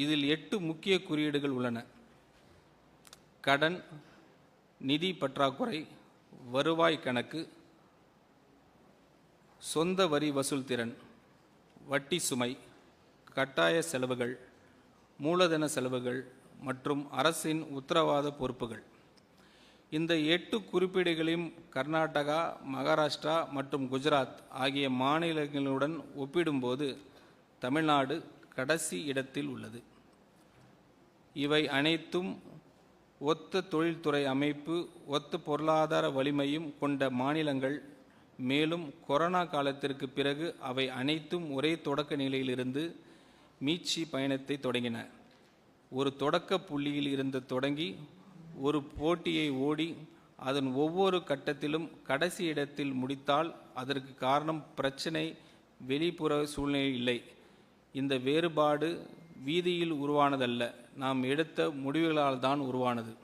இதில் 8 முக்கிய குறியீடுகள் உள்ளன. கடன், நிதி பற்றாக்குறை, வருவாய் கணக்கு, சொந்த வரி வசூல் திறன், வட்டி சுமை, கட்டாய செலவுகள், மூலதன செலவுகள் மற்றும் அரசின் உத்தரவாத பொறுப்புகள். இந்த 8 குறிப்பீடுகளையும் கர்நாடகா, மகாராஷ்டிரா மற்றும் குஜராத் ஆகிய மாநிலங்களுடன் ஒப்பிடும்போது தமிழ்நாடு கடைசி இடத்தில் உள்ளது. இவை அனைத்தும் ஒத்த தொழில்துறை அமைப்பு, ஒத்த பொருளாதார வலிமையும் கொண்ட மாநிலங்கள். மேலும் கொரோனா காலத்திற்கு பிறகு அவை அனைத்தும் ஒரே தொடக்க நிலையிலிருந்து மீட்சி பயணத்தை தொடங்கின. ஒரு தொடக்க புள்ளியில் இருந்து தொடங்கி ஒரு போட்டியை ஓடி அதன் ஒவ்வொரு கட்டத்திலும் கடைசி இடத்தில் முடித்தால் அதற்கு காரணம் பிரச்சனை, வெளிப்புற சூழ்நிலை இல்லை. இந்த வேறுபாடு வீதியில் உருவானதல்ல, நாம் எடுத்த முடிவுகளால் தான் உருவானது.